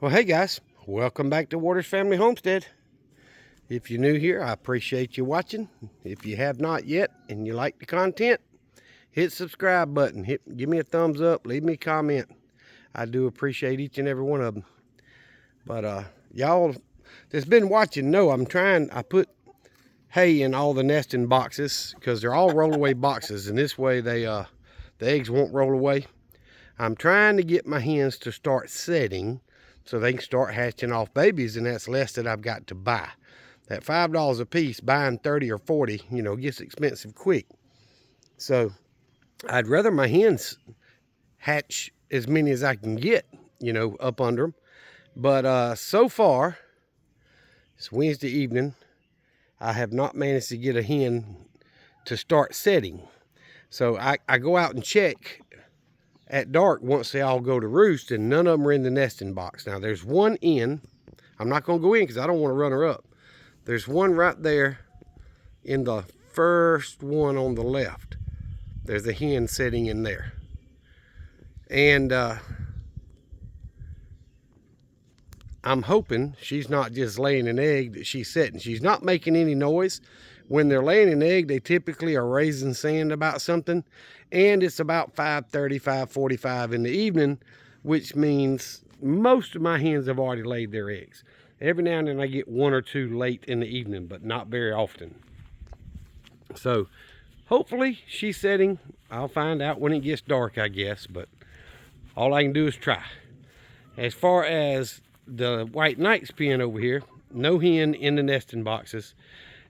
Well, hey guys, welcome back to Waters Family Homestead. If you're new here, I appreciate you watching. If you have not yet and you like the content, hit subscribe button. Give me a thumbs up, leave me a comment. I do appreciate each and every one of them. But y'all that's been watching know I put hay in all the nesting boxes because they're all roll-away boxes, and this way the eggs won't roll away. I'm trying to get my hens to start setting so they can start hatching off babies, and that's less that I've got to buy. That $5 a piece, buying 30 or 40, gets expensive quick. So I'd rather my hens hatch as many as I can get, up under them. But so far, it's Wednesday evening, I have not managed to get a hen to start setting. So I go out and check at dark once they all go to roost, and none of them are in the nesting box. Now there's one in. I'm not going to go in because I don't want to run her up. There's one right there in the first one on the left. There's a hen sitting in there. And I'm hoping she's not just laying an egg, that she's setting. She's not making any noise. When they're laying an egg, they typically are raising sand about something. And it's about 5:30, 5:45 in the evening, which means most of my hens have already laid their eggs. Every now and then I get one or two late in the evening, but not very often. So hopefully she's setting. I'll find out when it gets dark, I guess, but all I can do is try. As far as the white knight's pen over here, no hen in the nesting boxes.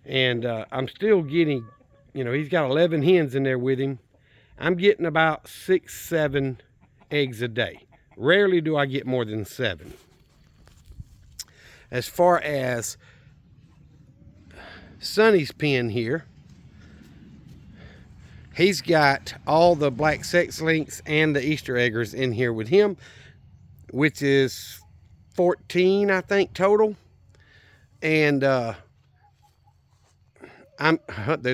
And I'm still getting, he's got 11 hens in there with him. I'm getting about 6, 7 eggs a day. Rarely do I get more than 7. As far as Sonny's pen here, he's got all the black sex links and the Easter eggers in here with him, which is 14, I think, total. And there's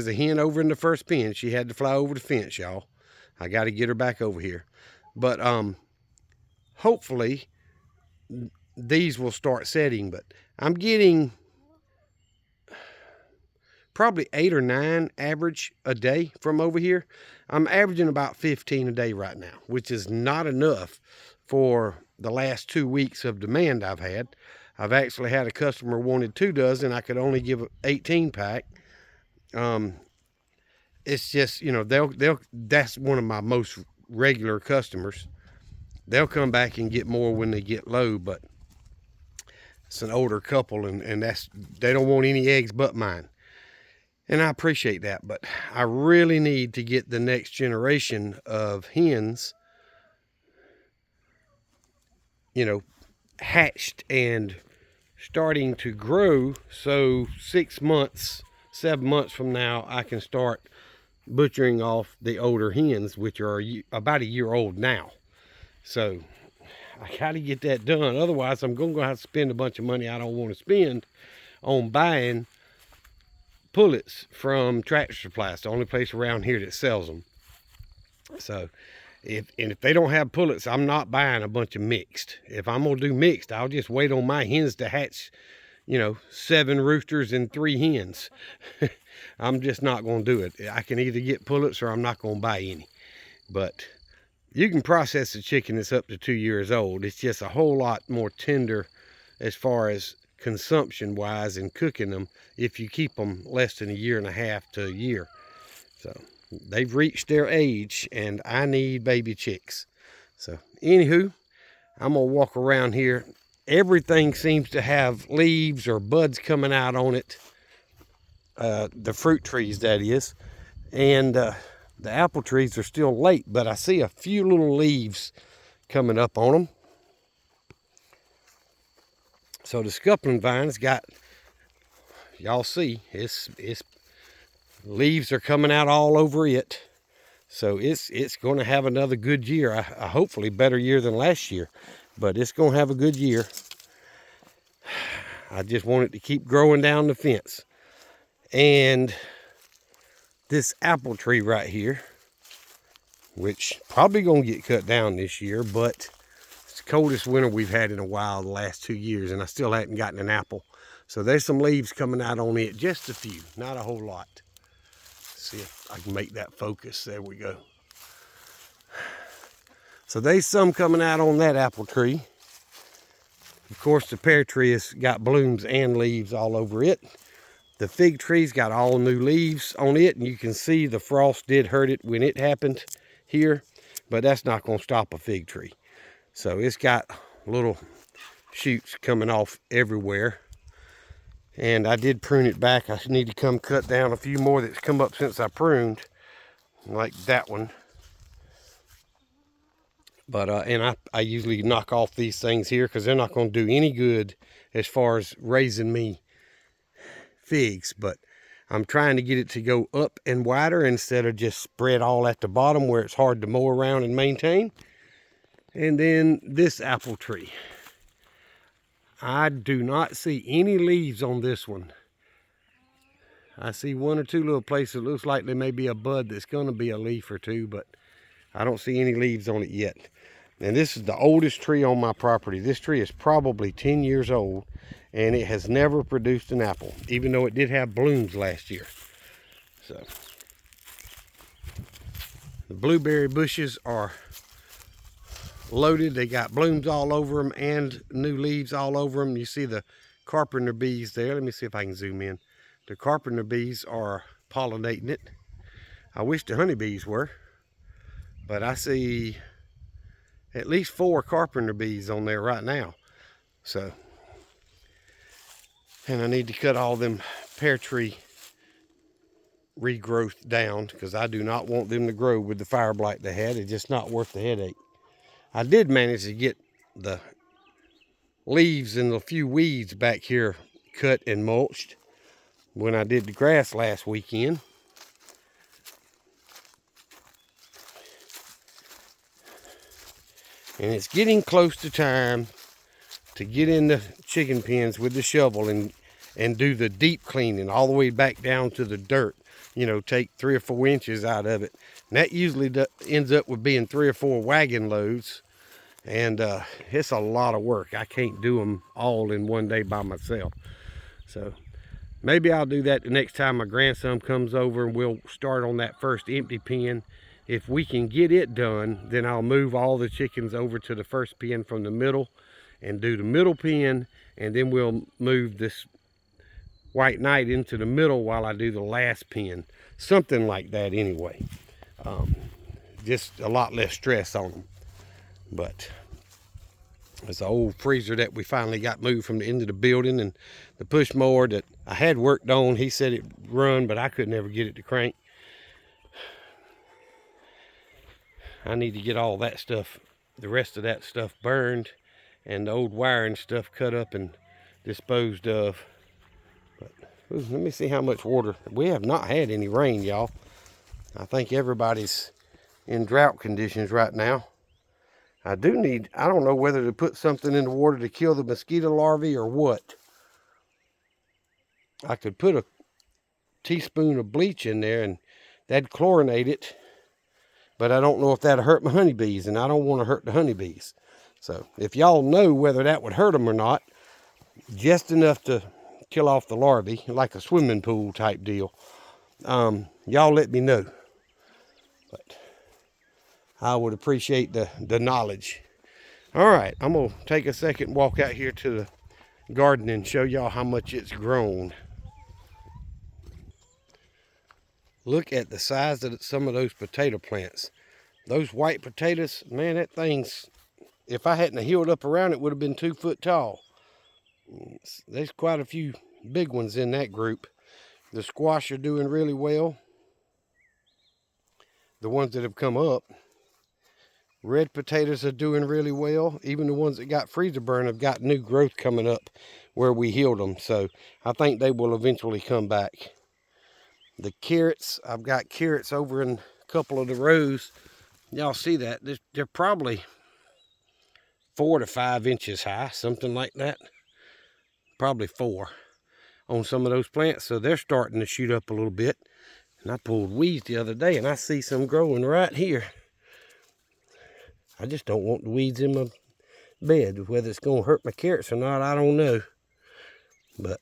a hen over in the first pen. She had to fly over the fence, y'all. I got to get her back over here. But hopefully these will start setting. But I'm getting probably 8 or 9 average a day from over here. I'm averaging about 15 a day right now, which is not enough for the last 2 weeks of demand I've had. I've actually had a customer wanted 2 dozen. I could only give an 18 pack. It's just, that's one of my most regular customers. They'll come back and get more when they get low, but it's an older couple, and they don't want any eggs but mine. And I appreciate that, but I really need to get the next generation of hens, hatched and starting to grow, so 6 months, 7 months from now, I can start butchering off the older hens, which are about a year old now. So I got to get that done. Otherwise, I'm going to have to spend a bunch of money I don't want to spend on buying pullets from Tractor Supply. It's the only place around here that sells them. So if they don't have pullets, I'm not buying a bunch of mixed. If I'm going to do mixed, I'll just wait on my hens to hatch, 7 roosters and 3 hens. I'm just not going to do it. I can either get pullets or I'm not going to buy any. But you can process a chicken that's up to 2 years old. It's just a whole lot more tender as far as consumption wise and cooking them if you keep them less than a year and a half to a year. So they've reached their age, and I need baby chicks. So anywho, I'm gonna walk around here. Everything seems to have leaves or buds coming out on it. The fruit trees, that is. And the apple trees are still late, but I see a few little leaves coming up on them. So the scuppling vine's got, y'all see, it's leaves are coming out all over it. So it's going to have another good year. I hopefully better year than last year, but it's going to have a good year. I just want it to keep growing down the fence. And this apple tree right here, which probably going to get cut down this year, but it's coldest winter we've had in a while the last 2 years, and I still hadn't gotten an apple. So there's some leaves coming out on it, just a few, not a whole lot. Let's see if I can make that focus. There we go. So there's some coming out on that apple tree. Of course, the pear tree has got blooms and leaves all over it. The fig tree's got all new leaves on it, and you can see the frost did hurt it when it happened here, but that's not going to stop a fig tree. So it's got little shoots coming off everywhere. And I did prune it back. I need to come cut down a few more that's come up since I pruned, like that one. But and I usually knock off these things here because they're not going to do any good as far as raising me figs. But I'm trying to get it to go up and wider instead of just spread all at the bottom where it's hard to mow around and maintain. And then this apple tree, I do not see any leaves on this one. I see one or two little places. It looks like there may be a bud that's going to be a leaf or two, but I don't see any leaves on it yet. And this is the oldest tree on my property. This tree is probably 10 years old, and it has never produced an apple, even though it did have blooms last year. So the blueberry bushes are loaded. They got blooms all over them and new leaves all over them. You see the carpenter bees there. Let me see if I can zoom in. The carpenter bees are pollinating it. I wish the honeybees were, but I see at least 4 carpenter bees on there right now. So, and I need to cut all them pear tree regrowth down because I do not want them to grow with the fire blight they had. It's just not worth the headache. I did manage to get the leaves and a few weeds back here cut and mulched when I did the grass last weekend. And it's getting close to time to get in the chicken pens with the shovel and do the deep cleaning all the way back down to the dirt. You know, take 3 or 4 inches out of it. And that usually ends up with being 3 or 4 wagon loads. And it's a lot of work. I can't do them all in one day by myself. So maybe I'll do that the next time my grandson comes over, and we'll start on that first empty pen. If we can get it done, then I'll move all the chickens over to the first pen from the middle and do the middle pen, and then we'll move this white knight into the middle while I do the last pen. Something like that anyway. Just a lot less stress on them. But it's an old freezer that we finally got moved from the end of the building, and the push mower that I had worked on, he said it run, but I could never get it to crank. I need to get all that stuff, the rest of that stuff burned, and the old wiring stuff cut up and disposed of. But let me see how much water. We have not had any rain, y'all. I think everybody's in drought conditions right now. I don't know whether to put something in the water to kill the mosquito larvae or what. I could put a teaspoon of bleach in there and that'd chlorinate it. But I don't know if that'll hurt my honeybees, and I don't want to hurt the honeybees. So if y'all know whether that would hurt them or not, just enough to kill off the larvae, like a swimming pool type deal, y'all let me know. But I would appreciate the knowledge. All right, I'm going to take a second and walk out here to the garden and show y'all how much it's grown. Look at the size of some of those potato plants. Those white potatoes, man, that thing's, if I hadn't healed up around it, would have been 2 foot tall. There's quite a few big ones in that group. The squash are doing really well. The ones that have come up. Red potatoes are doing really well. Even the ones that got freezer burn have got new growth coming up where we healed them. So I think they will eventually come back. The carrots, I've got carrots over in a couple of the rows. Y'all see that? They're probably 4 to 5 inches high, something like that. Probably 4 on some of those plants. So they're starting to shoot up a little bit. And I pulled weeds the other day and I see some growing right here. I just don't want the weeds in my bed. Whether it's going to hurt my carrots or not, I don't know. But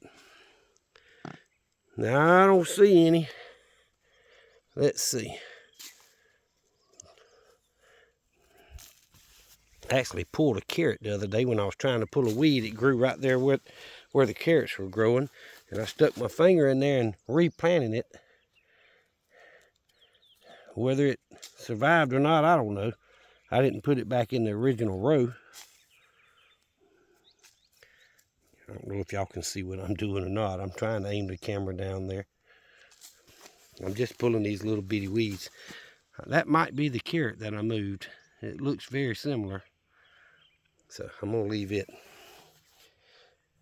now I don't see any. Let's see. I actually pulled a carrot the other day when I was trying to pull a weed. It grew right there where the carrots were growing. And I stuck my finger in there and replanted it. Whether it survived or not, I don't know. I didn't put it back in the original row. I don't know if y'all can see what I'm doing or not. I'm trying to aim the camera down there. I'm just pulling these little bitty weeds. That might be the carrot that I moved. It looks very similar. So I'm going to leave it.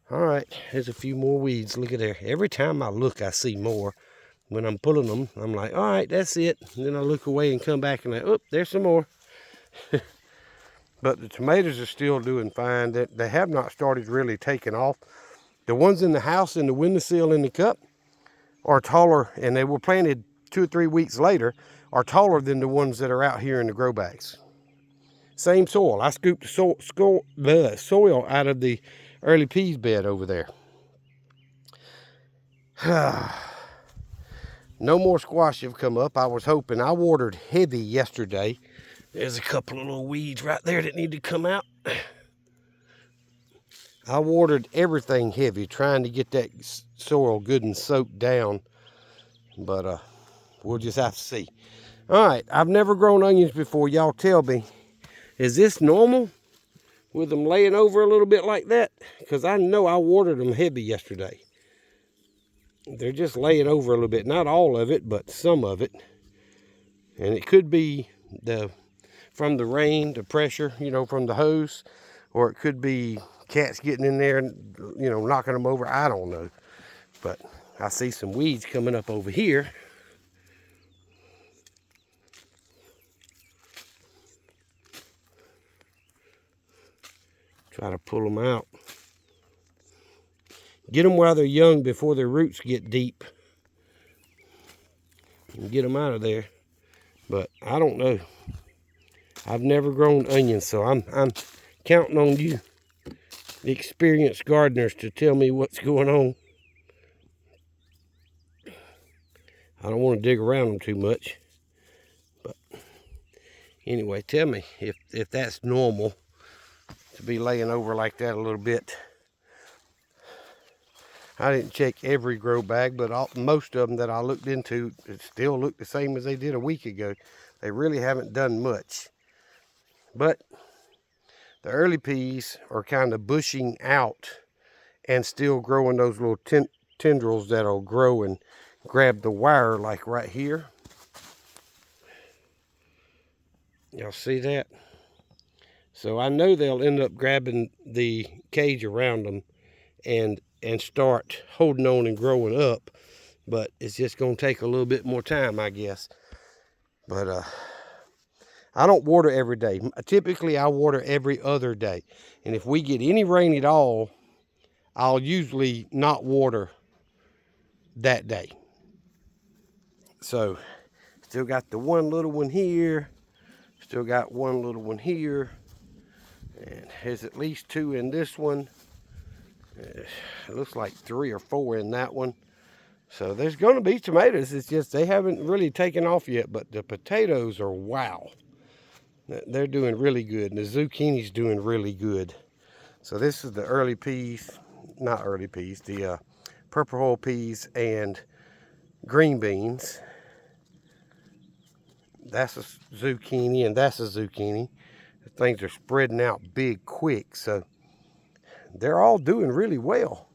All right, there's a few more weeds. Look at there. Every time I look, I see more. When I'm pulling them, I'm like, all right, that's it. And then I look away and come back and like, oh, there's some more. But the tomatoes are still doing fine. They have not started really taking off. The ones in the house in the windowsill in the cup are taller, and they were planted 2 or 3 weeks later, are taller than the ones that are out here in the grow bags. Same soil. I scooped the soil out of the early peas bed over there. No more squash have come up. I was hoping. I watered heavy yesterday. There's a couple of little weeds right there that need to come out. I watered everything heavy, trying to get that soil good and soaked down. But we'll just have to see. All right, I've never grown onions before. Y'all tell me, is this normal with them laying over a little bit like that? Because I know I watered them heavy yesterday. They're just laying over a little bit. Not all of it, but some of it. And it could be from the rain, the pressure, from the hose. Or it could be cats getting in there and, knocking them over. I don't know. But I see some weeds coming up over here. Try to pull them out. Get them while they're young before their roots get deep. And get them out of there. But I don't know. I've never grown onions, so I'm counting on you, the experienced gardeners, to tell me what's going on. I don't want to dig around them too much. But anyway, tell me if that's normal to be laying over like that a little bit. I didn't check every grow bag, but most of them that I looked into, it still looked the same as they did a week ago. They really haven't done much. But the early peas are kind of bushing out and still growing those little tendrils that'll grow and grab the wire, like right here. Y'all see that? So I know they'll end up grabbing the cage around them and start holding on and growing up, but it's just going to take a little bit more time, I guess. But I don't water every day. Typically I water every other day, and if we get any rain at all, I'll usually not water that day. So still got the one little one here, still got one little one here, and there's at least 2 in this one. It looks like 3 or 4 in that one. So there's going to be tomatoes. It's just they haven't really taken off yet. But the potatoes are wow. They're doing really good. And the zucchini's doing really good. So this is the early peas. Not early peas. The purple hull peas and green beans. That's a zucchini and that's a zucchini. Things are spreading out big quick. So they're all doing really well.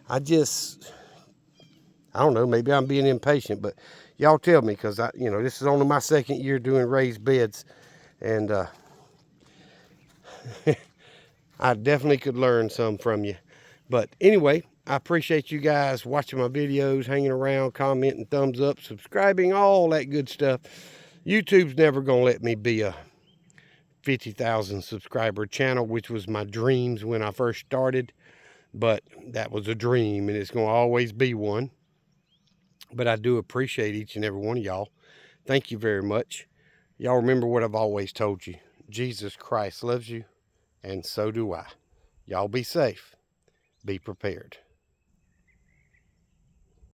I don't know, maybe I'm being impatient, but y'all tell me, because this is only my 2nd year doing raised beds, and I definitely could learn some from you. But anyway, I appreciate you guys watching my videos, hanging around, commenting, thumbs up, subscribing, all that good stuff. YouTube's never gonna let me be a 50,000 subscriber channel, which was my dreams when I first started. But that was a dream, and it's going to always be one. But I do appreciate each and every one of y'all. Thank you very much. Y'all remember what I've always told you. Jesus Christ loves you. and so do I. Y'all be safe. Be prepared.